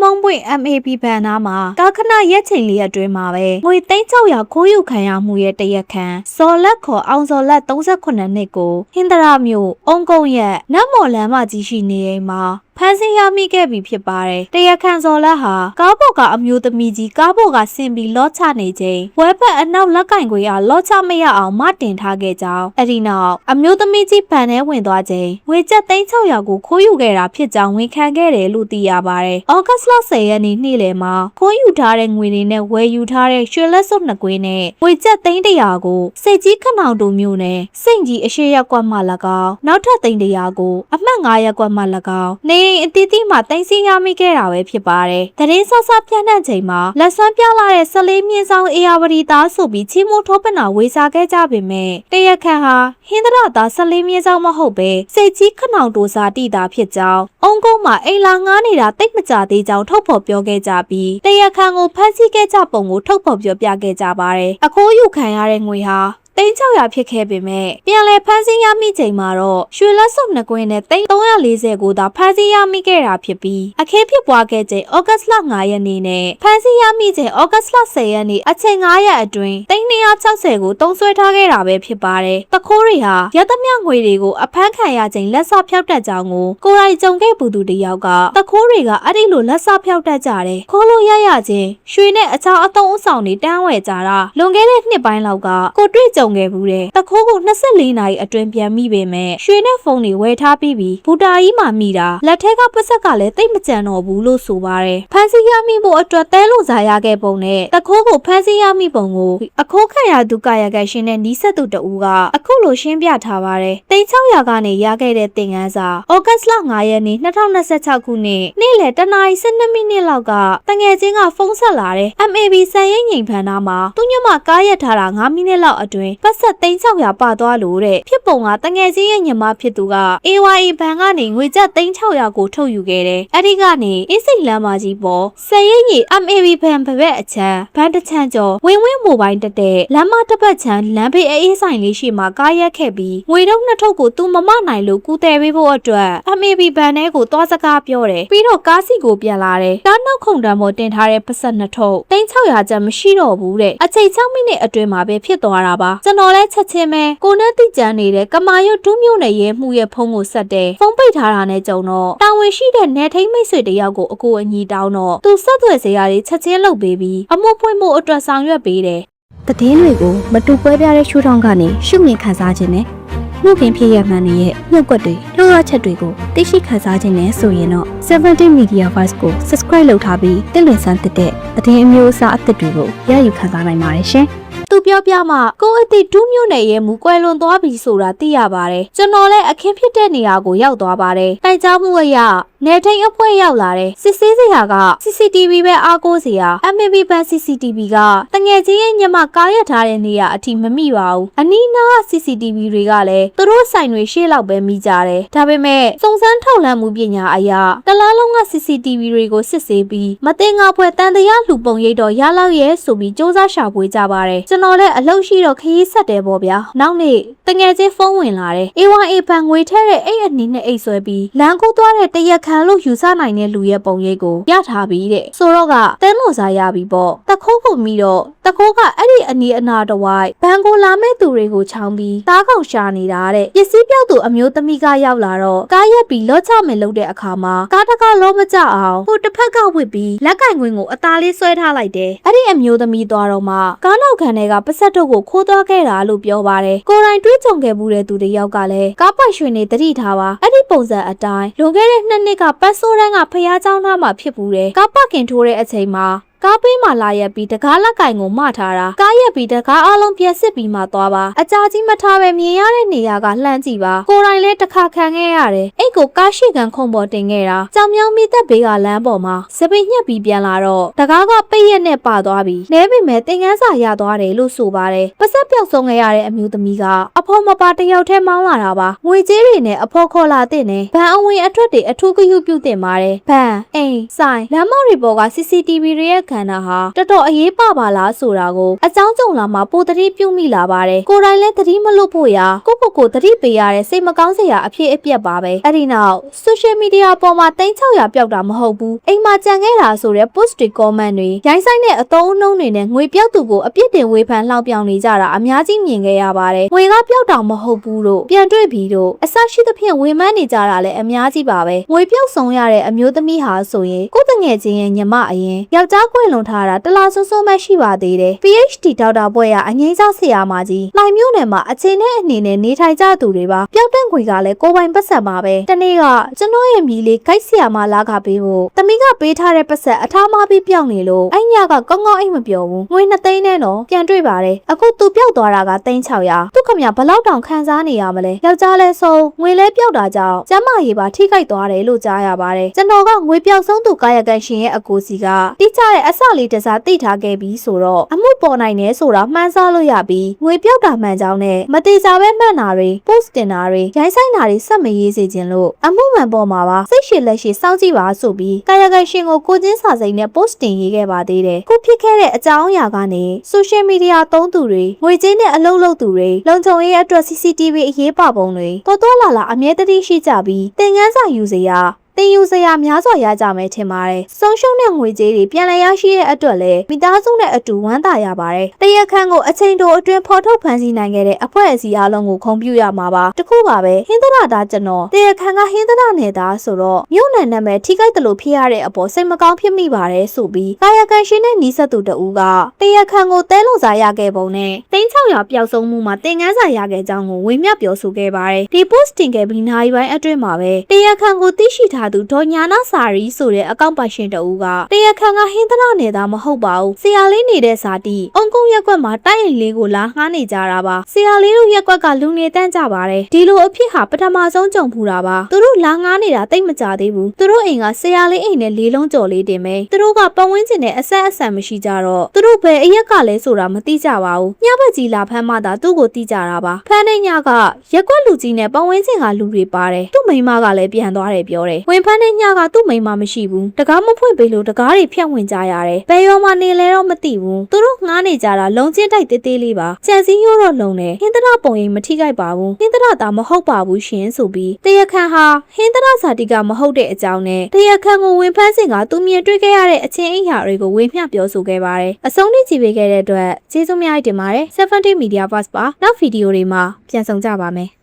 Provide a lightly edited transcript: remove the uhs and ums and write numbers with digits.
မုံပွင့် MAB ဘဏ်နာမှာကာခဏရက်ချိန်လေးအတွင်းမှာပဲငွေ3600ခိုးယူခံရမှုရဲ့တရက်ခံဇော်လက်ခေါ်အောင်ဇော်လက်38နှစ်ကိုဟင်္ဒရာမြို့အုံကုန်းရဲ့နတ်မော်လမ်းမကြီးရှိနေအိမ်မှာဖန်ဆင်းရမိခဲ့ပြီဖြစ်ပါတယ်။တရခန်စော်လက်ဟာကားပေါ်ကအမျိုးသမီးကြီးကားပေါ်ကဆင်ပြီးလော့ချနေချိန်ဝဲဘက်အနောက်လက်ကင်ခွေအားလော့ချမရအောင်မတင်ထားခဲ့ကြောင်းအဲ့ဒီနောက်အမျိုးသမီးကြီးဗန်ထဲဝင်သွားချိန်ငွေကျပ်3600ကိုခိုးယူခဲ့တာဖြစ်ကြောင်းဝန်ခံခဲ့တယ်လို့သိရပါတယ်။ဩဂတ်လ10ရက်နေ့နေ့လယ်မှာခိုးယူထားတဲ့ငွေတွေနဲ့ဝယ်ယူထားတဲ့ရွှေလက်စွပ်နှစ်ကွင်းနဲ့ငွေကျပ်300ကိုစိတ်ကြီးခနောင်တူမျိုးနဲ့စိတ်ကြီးအရှိရက်ကွက်မှ၎င်းနောက်ထပ်300ကိုအမှတ်9ရက်ကွက်မှ၎င်းနေအတီးတီမှာတင်စီရမိခဲ့တာပဲဖြစ်ပါတယ်။တရင်ဆော့ဆော့ပြန့်နှံ့ချိန်မှာလက်စွမ်းပြလာတဲ့14မြင်းဆောင်အေယာဝတီသားဆိုပြီးချီမိုးထောပနာဝေစားခဲ့ကြပေမဲ့တရခန်ဟာဟင်္ဒရာသား14မြင်းဆောင်မဟုတ်ပဲစိတ်ကြီးခနောင်တိုစာတိတာဖြစ်ကြောင်းအုံကုန်းမှာအိမ်လာငားနေတာတိတ်မကြသေးကြောင်းထုတ်ဖော်ပြောခဲ့ကြပြီးတရခန်ကိုဖမ်းဆီးခဲ့ကြပုံကိုထုတ်ဖော်ပြောပြခဲ့ကြပါတယ်။အခိုးယူခံရတဲ့ငွေဟာ3600ဖြစ်ခဲ့ပေမဲ့ပြန်လည်ဖမ်းဆီးရမိချိန်မှာတော့ရွှေလက်စုပ်နှစ်ကွင်းနဲ့340ကိုသာဖမ်းဆီးရမိခဲ့တာဖြစ်ပြီးအခင်းဖြစ်ပွားခဲ့ချိန်ဩဂတ်လ9ရက်နေ့နဲ့ဖမ်းဆီးရမိချိန်ဩဂတ်လ10ရက်နေ့အချိန်9ရက်အတွင်း360ကိုတုံးဆွဲထားခဲ့တာပဲဖြစ်ပါတယ်။တခိုးတွေဟာရသမျှငွေတွေကိုအဖမ်းခံရချိန်လက်စဖျောက်တတ်ကြောင်းကိုကိုယ်တိုင်ကြုံခဲ့ပူသူတယောက်ကတခိုးတွေကအဲ့ဒီလိုလက်စဖျောက်တတ်ကြတယ်။ခိုးလို့ရချင်းရွှေနဲ့အခြားအသုံးအဆောင်တွေတန်းဝယ်ကြတာလွန်ခဲ့တဲ့နှစ်ပိုင်းလောက်ကကိုတွေ့ကြုံခဲ့ဘူးတဲ့တခိုးကို24နာရီအတွင်းပြန်မိပေမဲ့ရွှေနဲ့ဖုန်းတွေဝယ်ထားပြီးဘူတာကြီးမှာမိတာလက်ထက်ကပတ်ဆက်ကလည်းတိတ်မကြံတော့ဘူးလို့ဆိုပါတယ်ဖမ်းဆီးရမိဖို့အတွက်တဲလို့စားရခဲ့ပုံနဲ့တခိုးကိုဖမ်းဆီးရမိပုံကိုအခိုးခံရသူကာယကရှင်နဲ့နီးစပ်သူတဦးကအခုလိုရှင်းပြထားပါတယ်3600ကနေရခဲ့တဲ့သင်ခန်းစာဩဂတ်လ9ရက်နေ့2026ခုနှစ်နေ့လယ်တနာရီ12မိနစ်လောက်ကတငယ်ချင်းကဖုန်းဆက်လာတယ် MAB စံရိပ်ငိမ်ဖန်သားမှာသူညမကားရက်ထားတာ9မိနစ်လောက်အတွင်းပတ်ဆက်3600ပါသွားလို့တဲ့ဖြစ်ပုံကတငယ်ချင်းရဲ့ညီမဖြစ်သူက AYA ဘဏ်ကနေငွေကျပ်3600ကိုထုတ်ယူခဲ့တယ်အဲ့ဒီကနေအစ်စိတ်လမ်းမကြီးပေါ်စရိပ်ရီ MAB ဘဏ်ဘက်အချမ်းဘဏ်တစ်ချမ်းကျော်ဝင်းမိုဘိုင်းတက်တဲ့လမ်းမတစ်ပတ်ချမ်းလမ်းဘေးအေးဆိုင်လေးရှိမှာကားရက်ခဲ့ပြီးငွေတော့နှစ်ထုပ်ကိုသူမမနိုင်လို့ကူတယ်ပေးဖို့အတွက် MAB ဘဏ်ထဲကိုသွားစကားပြောတယ်ပြီးတော့ကားစီကိုပြန်လာတယ်ကားနောက်ခုံတန်းပေါ်တင်ထားတဲ့ပတ်ဆက်နှစ်ထုပ်3600ကျပ်မရှိတော့ဘူးတဲ့အချိန်6မိနစ်အတွင်းမှာပဲဖြစ်သွားတာပါကျွန်တော်လည်းချက်ချင်းပဲကိုနဲ့တိကျန်နေတဲ့ကမာရွတ်2မျိုးနဲ့ရဲမှုရဲ့ဖုန်းကိုဆက်တယ်ဖုန်းပိတ်ထားတာနဲ့ကြုံတော့တာဝန်ရှိတဲ့နယ်ထိန်မိတ်ဆွေတယောက်ကိုအကိုအညီတောင်းတော့သူဆက်သွယ်စရာတွေချက်ချင်းလုပ်ပေးပြီးအမှုဖွင့်မှုအတွက်ဆောင်ရွက်ပေးတယ်သတင်းတွေကိုမတူပွဲပြားတဲ့ရှုထောင့်ကနေရှုမြင်ခန်းစားခြင်းနဲ့မှုခင်ဖြစ်ရမှန်ရဲ့နှုတ်ကွက်တွေလှုပ်ရချက်တွေကိုသိရှိခန်းစားခြင်းနဲ့ဆိုရင်တော့17 Media Voice ကို Subscribe လုပ်ထားပြီးတင်လင်ဆန်းတဲ့သတင်းအမျိုးအစားအသစ်တွေကိုရယူခန်းစားနိုင်ပါတယ်ရှင်သူပြောပြမှကိုအတိ2မျိုးနဲ့ရဲမူကွယ်လွန်သွားပြီဆိုတာသိရပါတယ်ကျွန်တော်လည်းအခင်းဖြစ်တဲ့နေရာကိုရောက်သွားပါတယ်တိုင်ကြားမှုအရနေထိန်အဖွဲ့ရောက်လာတယ်စစ်ဆေးစရာက CCTV ပဲအားကိုးစရာ MAB ဘန် CCTV ကတငယ်ချင်းရဲ့ညမကားရထားတဲ့နေရာအထိမမိပါဘူးအနီးနား CCTV တွေကလည်းသူတို့ဆိုင်တွေရှေ့လောက်ပဲမိကြတယ်ဒါပေမဲ့စုံစမ်းထောက်လှမ်းမှုပညာအရတလားလုံးက CCTV တွေကိုစစ်ဆေးပြီးမတင်ငါဖွဲ့တန်တရားလူပုံရိပ်တော့ရလောက်ရဲဆိုပြီးစ조사ရှာဖွေကြပါတယ်ကျွန်တော်လည်းအလုပ်ရှိတော့ခရီးဆက်တယ်ပေါ့ဗျာနောက်နေ့တငယ်ချင်းဖုန်းဝင်လာတယ် AYA ဘဏ်ငွေထဲတဲ့အိတ်အနီးနဲ့အိတ်ဆွဲပြီးလမ်းကူးသွားတဲ့တရက်ခံလို့ယူဆနိုင်တဲ့လူရဲ့ပုံရိပ်ကိုရထားပြီးတဲ့ဆိုတော့ကတဲလို့စားရပြီပေါ့တခိုးကိုမိတော့တခိုးကအဲ့ဒီအနီးအနားတဝိုက်ဘဏ်ကိုလာမဲ့သူတွေကိုချောင်းပြီးတားကောင်ရှာနေတာတဲ့ပစ္စည်းပြောက်သူအမျိုးသမီးကရောက်လာတော့ကားရက်ပြီးလော့ချမယ်လုပ်တဲ့အခါမှာကားတကားလုံးမကြအောင်ဟိုတစ်ဖက်ကဝစ်ပြီးလက်ကင်ခွင်းကိုအသားလေးဆွဲထားလိုက်တယ်အဲ့ဒီအမျိုးသမီးသွားတော့မှကားနောက်ခံတွေကပစက်တို့ကိုခိုးသွားခဲ့တာလို့ပြောပါတယ်ကိုယ်တိုင်တွေးကြုံခဲ့မှုတဲ့သူတယောက်ကလည်းကားပိုက်ရွှေနေတတိထားပါအဲ့ဒီပုံစံအတိုင်းလွန်ခဲ့တဲ့2နှစ်ကပတ်ဆိုးတန်းကဖျားเจ้าသားမှာဖြစ်ဘူးတယ်ကားပကင်ထိုးတဲ့အချိန်မှာကားပေးမှလာရက်ပြီးတကားလက်ကင်ကိုမထားတာကားရက်ပြီးတကားအလုံးပြက်စစ်ပြီးမှသွားပါအကြာကြီးမထားပဲမြင်ရတဲ့နေရာကလှမ်းကြည့်ပါကိုယ်တိုင်လည်းတစ်ခါခံခဲ့ရတယ်အိတ်ကိုကားရှိကန်ခုံပေါ်တင်ခဲ့တာကြောင်မြောင်းမိသက်ဘေးကလမ်းပေါ်မှာစပိန်ညှက်ပြီးပြန်လာတော့တကားကပိတ်ရက်နဲ့ပါသွားပြီးနဲပေမဲ့တင်ကန်းစာရသွားတယ်လို့ဆိုပါတယ်ပစက်ပြောက်ဆုံးခဲ့ရတဲ့အမျိုးသမီးကအဖေါ်မပါတယောက်ထဲမောင်းလာတာပါငွေကြေးတွေနဲ့အဖေါ်ခေါ်လာတဲ့နဲ့ဘဏ်အဝင်အထွက်တွေအထူးဂရုပြုတင်ပါတယ်ဘဏ်အိမ်ဆိုင်လမ်းမောက်တွေပေါ်က CCTV တွေရဲ့ ခန္ဓာဟာတော်တော်အရေးပါပါလားဆိုတာကိုအကြောင်းကြုံလာမှပိုသတိပြုမိလာပါတယ်ကိုယ်တိုင်လည်းသတိမလွတ်ဖို့ရာကိုသတိပေးရတဲ့စိတ်မကောင်းစရာအဖြစ်အပျက်ပါပဲအဲ့ဒီနောက် social media ပေါ်မှာ3600ပျောက်တာမဟုတ်ဘူးအိမ်မှာကြံခဲ့တာဆိုတဲ့ post တွေ comment တွေရိုင်းဆိုင်တဲ့အသုံးအနှုန်းတွေနဲ့ငွေပျောက်သူကိုအပြစ်တင်ဝေဖန်လှောင်ပြောင်နေကြတာအများကြီးမြင်ခဲ့ရပါတယ်ငွေကပျောက်တာမဟုတ်ဘူးလို့ပြန်တွေ့ပြီးတော့အဆရှိသဖြင့်ဝေမန်းနေကြတာလည်းအများကြီးပါပဲငွေပျောက်ဆုံးရတဲ့အမျိုးသမီးဟာဆိုရင်ကိုတငယ်ချင်းရဲ့ညီမအရင်ယောက်ျားခွင့်လွန်ထားတာတလားစွန်းစွန်းပဲရှိပါသေးတယ် PhD ဒေါက်တာဘွဲ့ရအငိမ့်စားဆရာမကြီးလှိုင်မျိုးနယ်မှာအချိန်နဲ့အနေနဲ့နေထိုင်ကြသူတွေပါပျောက်တဲ့ငွေကလည်းကိုပိုင်ပတ်စံပါပဲတနေ့ကကျွန်တော်ရဲ့မိလေးဂိုက်ဆရာမလာခပေးဖို့တမီးကပေးထားတဲ့ပတ်စံအထားမပြီးပျောက်နေလို့အဲ့ညကကောင်းကောင်းအိမ်မပြောဘူးငွေ2သိန်းနဲ့တော့ပြန်တွေ့ပါတယ်အခုသူပျောက်သွားတာက3600သူခမဘလောက်တောင်ခံစားနေရမလဲယောက်ျားလဲဆုံးငွေလဲပျောက်တာကြောင့်ကျမရေးပါထိခိုက်သွားတယ်လို့ကြားရပါတယ်ကျွန်တော်ကငွေပျောက်ဆုံးသူကာယကံရှင်ရဲ့အကိုစီကတိကျတဲ့အစလေးတစားသိထားခဲ့ပြီးဆိုတော့အမှုပေါ်နိုင်တယ်ဆိုတာမှန်းဆလို့ရပြီးငွေပျောက်တာမှန်ကြောင်းနဲ့မတိကျပဲမှန်တာတွေ post တင်တာတွေရိုင်းဆိုင်တာတွေဆက်မရေးစေခြင်းလို့အမှုမှန်ပေါ်မှာပါစိတ်ရှည်လက်ရှိစောင့်ကြည့်ပါဆိုပြီးကာယကံရှင်ကိုချင်းစာစိမ်နဲ့ post တင်ရေးခဲ့ပါသေးတယ်ခုဖြစ်ခဲ့တဲ့အကြောင်းအရာကနေ social media သုံးသူတွေငွေကြေးနဲ့အလုပ်လုပ်သူတွေလုံခြုံရေးအတွက် CCTV အရေးပါပုံတွေတော်လာအမြဲတမ်းရှိကြပြီးသင်ခန်းစာယူစရာတင်ယူစရာများစွာရကြမယ်ထင်ပါတယ်။ဆုံးရှုံးတဲ့ငွေကြေးတွေပြန်လည်ရရှိတဲ့အတွက်လည်းမိသားစုနဲ့အတူဝမ်းသာရပါတယ်။တရားခန့်ကိုအချိန်တိုအတွင်းဖော်ထုတ်ဖန်ဆီးနိုင်ခဲ့တဲ့အဖွဲ့အစည်းအလုံးကိုခုံပြုရမှာပါ။တခုပါပဲဟင်းသရသားကျွန်တော်တရားခန့်ကဟင်းသရနယ်သားဆိုတော့မြို့နယ်နာမည်ထိခိုက်တယ်လို့ဖြစ်ရတဲ့အပေါ်စိတ်မကောင်းဖြစ်မိပါတယ်ဆိုပြီးကာယကံရှင်နဲ့နီးစပ်သူတဦးကတရားခန့်ကိုတဲလုံစာရခဲ့ပုံနဲ့3600ပျောက်ဆုံးမှုမှာသင်ခန်းစာရခဲ့ကြောင်းကိုဝေမျှပြောဆိုခဲ့ပါတယ်။ဒီ post တင်ခဲ့ပြီးနိုင်ပိုင်းအတွင်းမှာပဲတရားခန့်ကိုသိရှိထားသူဒေါ်ညာနာစာရီဆိုတဲ့အကောင့်ပိုင်ရှင်တဦးကတရားခန့်ကဟင်းသရနယ်သားမဟုတ်ပါဘူးဆရာလေးနေတဲ့စာတီအုံကုန်းရက်ကွက်မှာတိုက်အိမ်လေးကိုလာငှားနေကြတာပါဆရာလေးတို့ရက်ကွက်ကလူနေတန်းကြပါတယ်ဒီလိုအဖြစ်ဟာပထမဆုံးကြုံဖူးတာပါသူတို့လာငှားနေတာတိတ်မကြသေးဘူးသူတို့အိမ်ကဆရာလေးအိမ်နဲ့လေးလုံးကျော်လေးတင်မယ်သူတို့ကပတ်ဝန်းကျင်နဲ့အဆက်အဆံမရှိကြတော့သူတို့ဘယ်အရက်ကလဲဆိုတာမသိကြပါဘူးညဘက်ကြီးလာဖမ်းမှသာသူ့ကိုသိကြတာပါဖမ်းတဲ့ညကရက်ကွက်လူကြီးနဲ့ပတ်ဝန်းကျင်ကလူတွေပါတယ်သူ့မိန်းမကလည်းပြန်သွားတယ်ပြောတယ်ဝင်ဖမ်းတဲ့ညကသူ့မိန်းမမရှိဘူးတကားမဖွင့်ပေးလို့တကားတွေဖြတ်ဝင်ကြရတယ်ဘယ်ရောမှနေလဲတော့မသိဘူးသူတို့ငှားနေကြတာလုံချင်းတိုက်သေးသေးလေးပါကြံစည်ရိုးတော့လုံတယ်ဟင်းသရပုံရိပ်မထိခိုက်ပါဘူးဟင်းသရသားမဟုတ်ပါဘူးရှင်ဆိုပြီးတရားခံဟာဟင်းသရဇာတိကမဟုတ်တဲ့အကြောင်းနဲ့တရားခံကိုဝင်ဖမ်းစဉ်ကသူမြင်တွေ့ခဲ့ရတဲ့အချင်းအိမ်ရာတွေကိုဝေမျှပြောဆိုခဲ့ပါတယ်အဆုံးထိကြည့်ပေးခဲ့တဲ့အတွက်ကျေးဇူးများတင်ပါတယ်70 Media Bus ပါနောက်ဗီဒီယိုတွေမှာပြန်ဆောင်ကြပါမယ်